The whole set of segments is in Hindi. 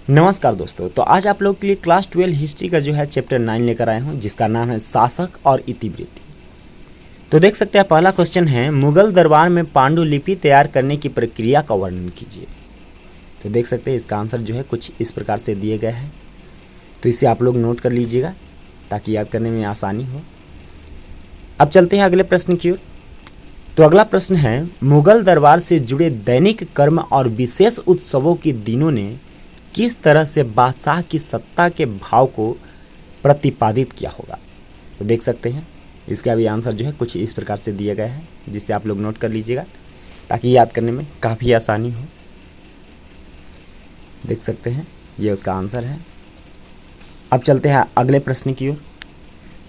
नमस्कार दोस्तों, तो आज आप लोग के लिए क्लास 12 हिस्ट्री का जो है चैप्टर 9 लेकर आए हूँ, जिसका नाम है शासक और इतिवृत्ति। तो देख सकते हैं पहला क्वेश्चन है, मुगल दरबार में पांडुलिपि तैयार करने की प्रक्रिया का वर्णन कीजिए। तो देख सकते हैं इसका आंसर जो है कुछ इस प्रकार से दिए गए हैं, तो इसे आप लोग नोट कर लीजिएगा ताकि याद करने में आसानी हो। अब चलते हैं अगले प्रश्न की ओर। तो अगला प्रश्न है, मुगल दरबार से जुड़े दैनिक कर्म और विशेष उत्सवों के दिनों ने किस तरह से बादशाह की सत्ता के भाव को प्रतिपादित किया होगा। तो देख सकते हैं इसका भी आंसर जो है कुछ इस प्रकार से दिया गया है, जिसे आप लोग नोट कर लीजिएगा ताकि याद करने में काफ़ी आसानी हो। देख सकते हैं ये उसका आंसर है। अब चलते हैं अगले प्रश्न की ओर।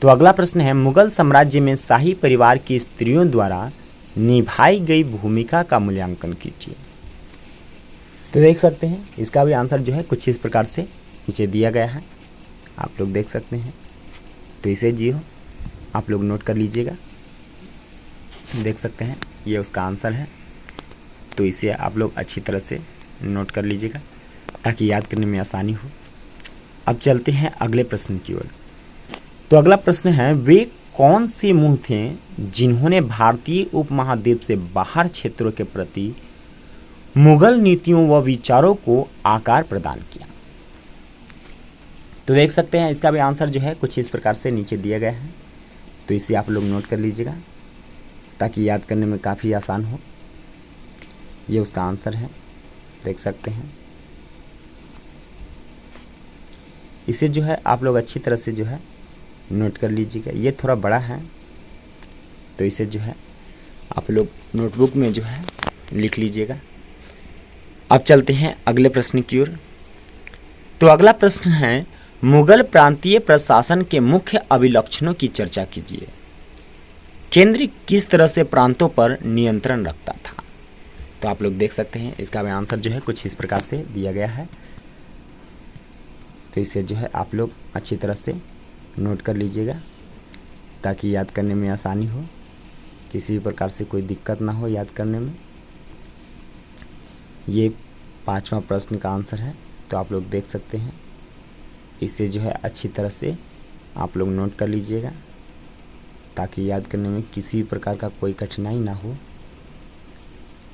तो अगला प्रश्न है, मुगल साम्राज्य में शाही परिवार की स्त्रियों द्वारा निभाई गई भूमिका का मूल्यांकन कीजिए। तो देख सकते हैं इसका भी आंसर जो है कुछ इस प्रकार से नीचे दिया गया है, आप लोग देख सकते हैं। तो इसे जी हो आप लोग नोट कर लीजिएगा। देख सकते हैं ये उसका आंसर है, तो इसे आप लोग अच्छी तरह से नोट कर लीजिएगा ताकि याद करने में आसानी हो। अब चलते हैं अगले प्रश्न की ओर। तो अगला प्रश्न है, वे कौन से मुंह थे जिन्होंने भारतीय उपमहाद्वीप से बाहर क्षेत्रों के प्रति मुगल नीतियों व विचारों को आकार प्रदान किया। तो देख सकते हैं इसका भी आंसर जो है कुछ इस प्रकार से नीचे दिया गया है, तो इसे आप लोग नोट कर लीजिएगा ताकि याद करने में काफ़ी आसान हो। ये उसका आंसर है, देख सकते हैं। इसे जो है आप लोग अच्छी तरह से जो है नोट कर लीजिएगा। ये थोड़ा बड़ा है, तो इसे जो है आप लोग नोटबुक में जो है लिख लीजिएगा। अब चलते हैं अगले प्रश्न की ओर। तो अगला प्रश्न है, मुगल प्रांतीय प्रशासन के मुख्य अभिलक्षणों की चर्चा कीजिए। केंद्र किस तरह से प्रांतों पर नियंत्रण रखता था। तो आप लोग देख सकते हैं इसका भी आंसर जो है कुछ इस प्रकार से दिया गया है, तो इसे जो है आप लोग अच्छी तरह से नोट कर लीजिएगा ताकि याद करने में आसानी हो, किसी प्रकार से कोई दिक्कत ना हो याद करने में। ये 5वां प्रश्न का आंसर है, तो आप लोग देख सकते हैं। इसे जो है अच्छी तरह से आप लोग नोट कर लीजिएगा ताकि याद करने में किसी प्रकार का कोई कठिनाई ना हो।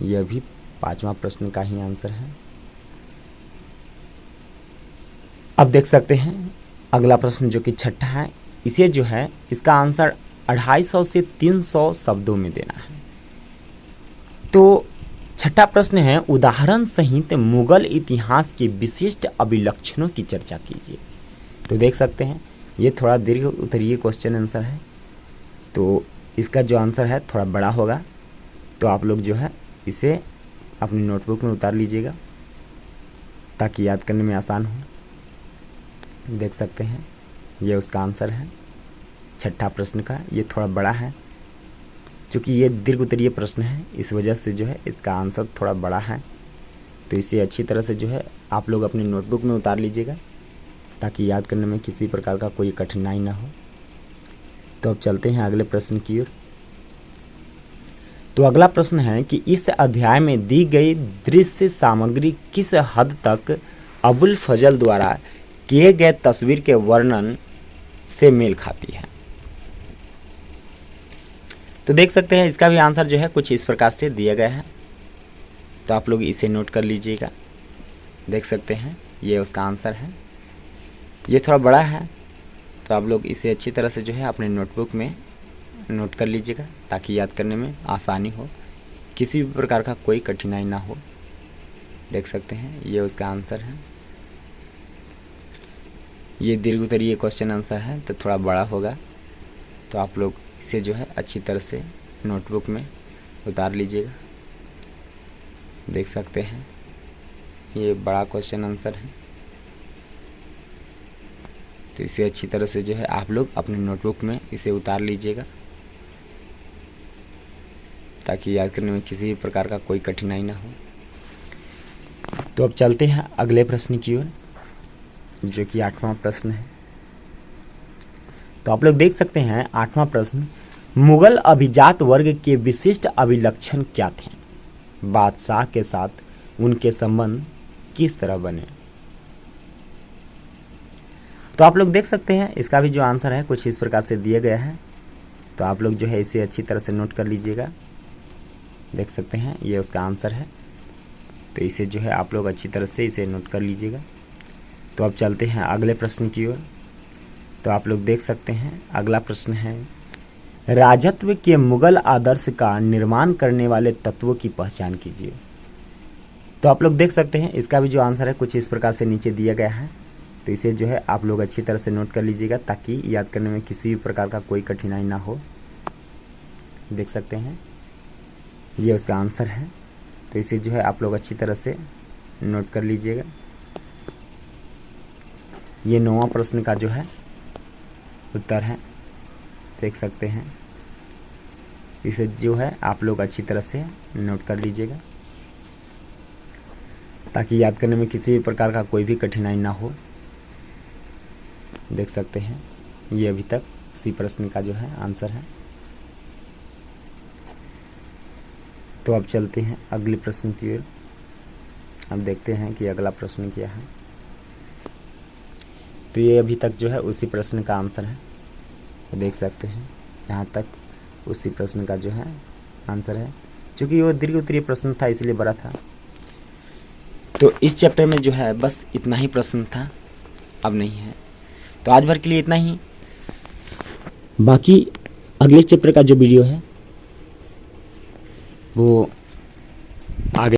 यह भी 5वां प्रश्न का ही आंसर है। अब देख सकते हैं अगला प्रश्न जो कि 6ठा है, इसे जो है इसका आंसर 250 से 300 शब्दों में देना है। तो 6ठा प्रश्न है, उदाहरण सहित मुगल इतिहास के विशिष्ट अभिलक्षणों की चर्चा कीजिए। तो देख सकते हैं ये थोड़ा दीर्घ उत्तरीय क्वेश्चन आंसर है, तो इसका जो आंसर है थोड़ा बड़ा होगा, तो आप लोग जो है इसे अपनी नोटबुक में उतार लीजिएगा ताकि याद करने में आसान हो। देख सकते हैं ये उसका आंसर है 6ठा प्रश्न का। ये थोड़ा बड़ा है, क्योंकि ये दीर्घ उत्तरीय प्रश्न है, इस वजह से जो है इसका आंसर थोड़ा बड़ा है, तो इसे अच्छी तरह से जो है आप लोग अपनी नोटबुक में उतार लीजिएगा ताकि याद करने में किसी प्रकार का कोई कठिनाई ना हो। तो अब चलते हैं अगले प्रश्न की ओर। तो अगला प्रश्न है कि इस अध्याय में दी गई दृश्य सामग्री किस हद तक अबुल फजल द्वारा किए गए तस्वीर के वर्णन से मेल खाती है। तो देख सकते हैं इसका भी आंसर जो है कुछ इस प्रकार से दिया गया है, तो आप लोग इसे नोट कर लीजिएगा। देख सकते हैं ये उसका आंसर है। ये थोड़ा बड़ा है, तो आप लोग इसे अच्छी तरह से जो है अपने नोटबुक में नोट कर लीजिएगा ताकि याद करने में आसानी हो, किसी भी प्रकार का कोई कठिनाई ना हो। देख सकते हैं ये उसका आंसर है। ये दीर्घ उत्तरीय क्वेश्चन आंसर है, तो थोड़ा बड़ा होगा, तो आप लोग इसे जो है अच्छी तरह से नोटबुक में उतार लीजिएगा। देख सकते हैं ये बड़ा क्वेश्चन आंसर है, तो इसे अच्छी तरह से जो है आप लोग अपने नोटबुक में इसे उतार लीजिएगा ताकि याद करने में किसी भी प्रकार का कोई कठिनाई ना हो। तो अब चलते हैं अगले प्रश्न की ओर, जो कि 8वां प्रश्न है। तो आप लोग देख सकते हैं 8वां प्रश्न, मुगल अभिजात वर्ग के विशिष्ट अभिलक्षण क्या थे। बादशाह के साथ उनके संबंध किस तरह बने। तो आप लोग देख सकते हैं इसका भी जो आंसर है कुछ इस प्रकार से दिया गया है। तो आप लोग जो है इसे अच्छी तरह से नोट कर लीजिएगा। देख सकते हैं ये उसका आंसर है। तो इसे जो है आप लोग अच्छी तरह से इसे नोट कर लीजिएगा। तो अब चलते हैं अगले प्रश्न की ओर। तो आप लोग देख सकते हैं अगला प्रश्न है, राजत्व के मुगल आदर्श का निर्माण करने वाले तत्वों की पहचान कीजिए। तो आप लोग देख सकते हैं इसका भी जो आंसर है कुछ इस प्रकार से नीचे दिया गया है। तो इसे जो है आप लोग अच्छी तरह से नोट कर लीजिएगा ताकि याद करने में किसी भी प्रकार का कोई कठिनाई ना हो। देख सकते हैं ये उसका आंसर है। तो इसे जो है आप लोग अच्छी तरह से नोट कर लीजिएगा। ये 9वां प्रश्न का जो है उत्तर है। देख सकते हैं इसे जो है आप लोग अच्छी तरह से नोट कर लीजिएगा ताकि याद करने में किसी भी प्रकार का कोई भी कठिनाई ना हो। देख सकते हैं ये अभी तक इसी प्रश्न का जो है आंसर है। तो अब चलते हैं अगले प्रश्न की ओर। अब देखते हैं कि अगला प्रश्न क्या है। तो ये अभी तक जो है उसी प्रश्न का आंसर है। तो देख सकते हैं यहाँ तक उसी प्रश्न का जो है आंसर है। चूँकि वो दीर्घ उत्तरीय प्रश्न था इसलिए बड़ा था। तो इस चैप्टर में जो है बस इतना ही प्रश्न था, अब नहीं है। तो आज भर के लिए इतना ही। बाकी अगले चैप्टर का जो वीडियो है वो आगे